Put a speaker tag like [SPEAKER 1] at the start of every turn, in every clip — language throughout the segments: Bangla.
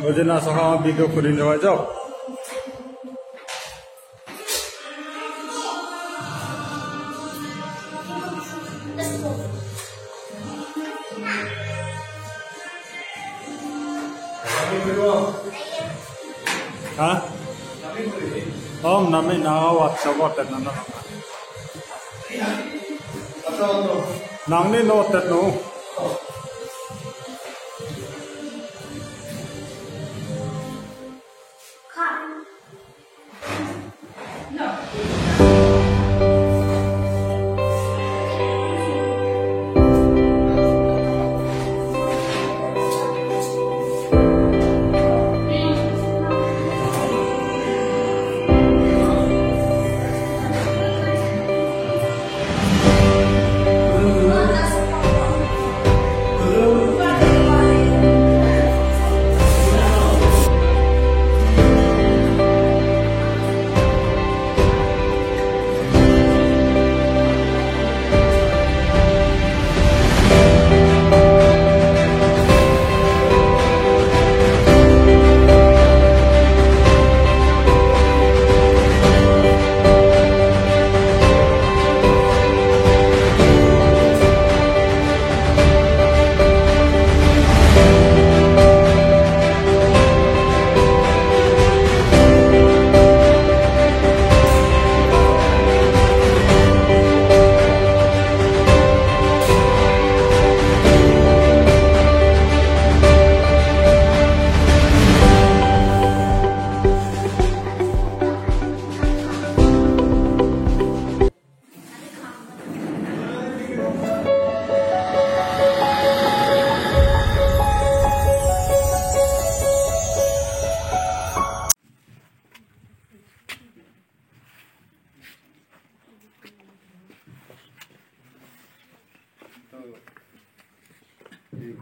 [SPEAKER 1] Jadi nasaha video kuring jawa jauh. Hah? Om nami nawa WhatsApp otet nana. Nang ni no otet no.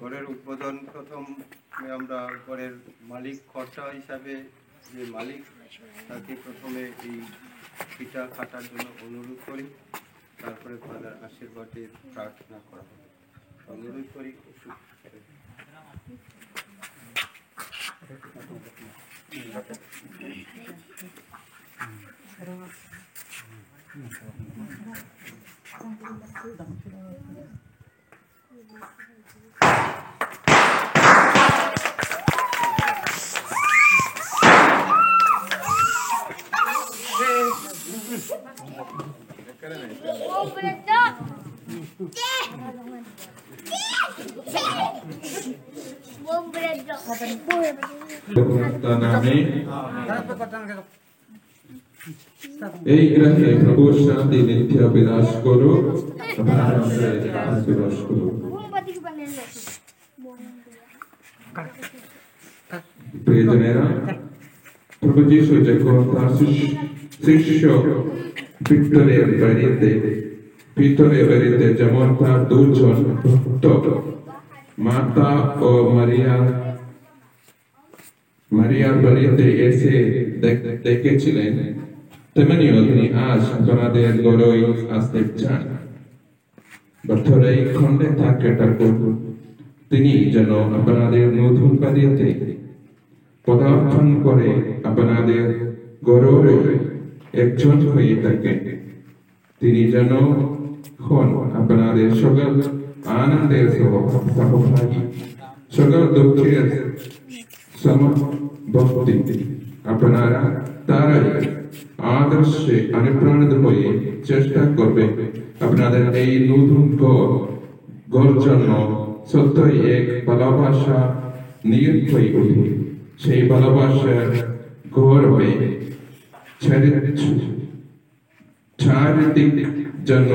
[SPEAKER 2] ঘরের উদ্বোধন প্রথমে আমরা ঘরের মালিক কর্তা হিসাবে যে মালিক তাকে প্রথমে এই পিঠা কাটার জন্য অনুরোধ করি, তারপরে ফাদার আশীর্বাদের প্রার্থনা করা হবে। অনুরোধ করি
[SPEAKER 3] এই গ্রহে প্রভু শান্তি নিত্য বিরাজ করো, বিরাজ করো। প্রিয়জনেরা, প্রভু যিশু যখন তার শিষ্য ভিতরের বাড়িতে যেমন তার দুজন ভক্ত মাতা ও মারিয়ার বাড়িতে এসে দেখেছিলেন, তেমনিও তিনি আজ আপনাদের ঘরেই আসতে চান। বছরে খণ্ডে থাকে ঠাকুর, তিনি যেন আপনাদের নতুন বাড়িতে পদার্পণ করে আপনাদের ঘরে একজন হয়ে থাকে। তিনি যেন হন আপনাদের সকল আনন্দের সহভাগী, সকল দুঃখের সমবর্তী। আপনারা তারাই আদর্শে অনুপ্রাণিত হয়ে চেষ্টা করবে আপনাদের এই নতুন ঘর জন্য সত্যই এক ভালোবাসা নিয়ত হয়ে ওঠে। সেই ভালোবাসার গর্বে চারিদিক জন্য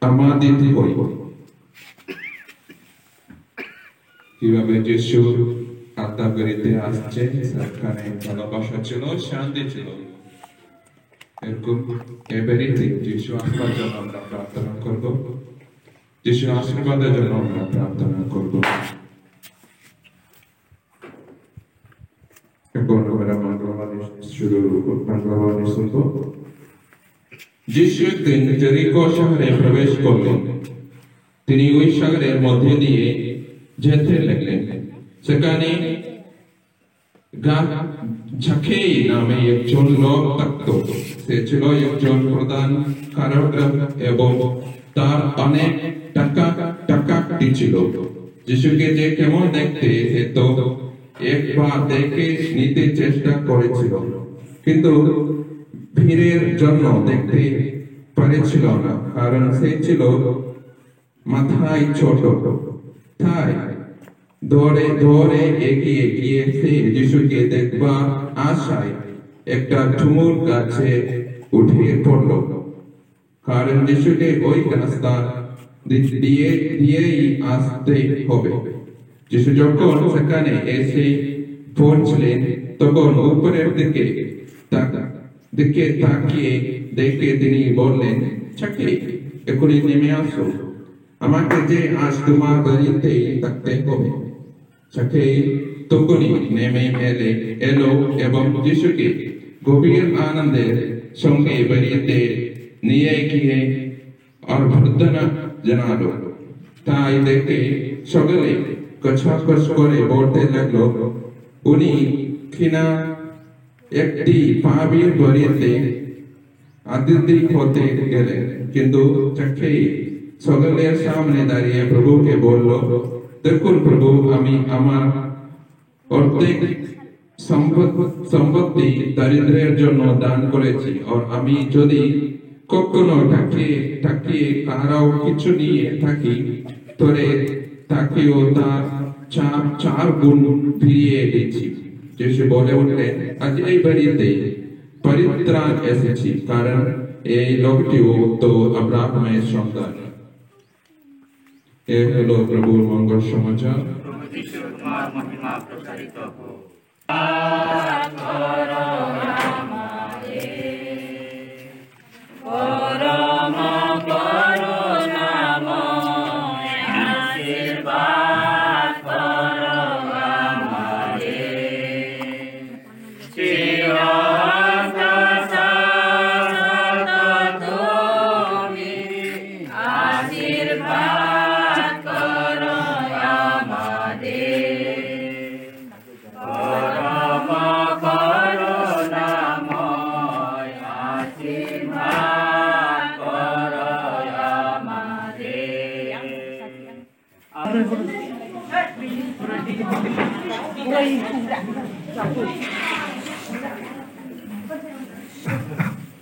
[SPEAKER 3] আমাদের হই। কিভাবে যিশু আত্মাগরিতে আসছে, সেখানে ভালোবাসা ছিল, শান্তি ছিল। এরকম এবারেতে যিশু আসবার জন্য আমরা প্রার্থনা করব, যিশু আশীর্বাদের জন্য আমরা প্রার্থনা করব। এখন আমরা মঙ্গলবাণী শুরু মঙ্গলবাণী শুনব। যিশু একদিন জেরিকো শহরে প্রবেশ করলেন। তিনি ওই শহরের মধ্যে দিয়ে যেতে লাগলেন। সেখানে ঝাঁকেই নামে একজন লোক থাকত। সে ছিল একজন প্রধান কারাগার এবং তার অনেক টাকা ছিল। যিশুকে যে কেমন দেখতে সে তো একবার দেখে নিতে চেষ্টা করেছিল, কিন্তু ভিড়ের জন্য দেখতে পারেছিল না, কারণ সে ছিল মাথায় ছোট। তাই ধরে ধরে এগিয়ে গিয়ে সে যিশুকে দেখবার আশায় একটা ঝুমুর গাছে উঠে পড়ল, কারণ যিশুকে ওই রাস্তা দিয়েই আসতে হবে। যিশু যখন সেখানে এসে পৌঁছলেন তখন উপরের দিকে তাকিয়ে দেখে তিনি বললেন, "ছাকে, এখনই নেমে আসো, আমাকে যে আজ তোমার বাড়িতে থাকতে হবে।" ছাকে তখনই নেমে এলো এবং যিশুকে গভীর আনন্দের সঙ্গে বাড়িতে নিয়ে গিয়ে অভ্যর্থনা জানালো। তাই দেখে সকলে কছাকছ করে বলতে লাগলো, উনি কিনা একটি পাপীর বাড়িতে আতিথ্য হতে গেলেন। কিন্তু চাক্ষেই সকলের সামনে দাঁড়িয়ে প্রভুকে বলল, "দেখুন প্রভু, আমি আমার অর্ধেক সম্পত্তি দরিদ্রের জন্য দান করেছি, আর আমি যদি কখনো ঠাকিয়ে কারাও কিছু নিয়ে থাকি, তবে তাকেও তার 4 গুণ ফিরিয়ে দিচ্ছি।" যিশু বলে উঠলেন, "আজ এই বাড়িতে পরিত্রাণ এসেছি, কারণ এই লোকটিও তো আব্রাহামের সন্তান।" এ হলো প্রভুর মঙ্গল সমাচার।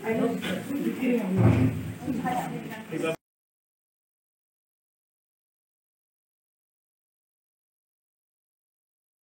[SPEAKER 4] Ay,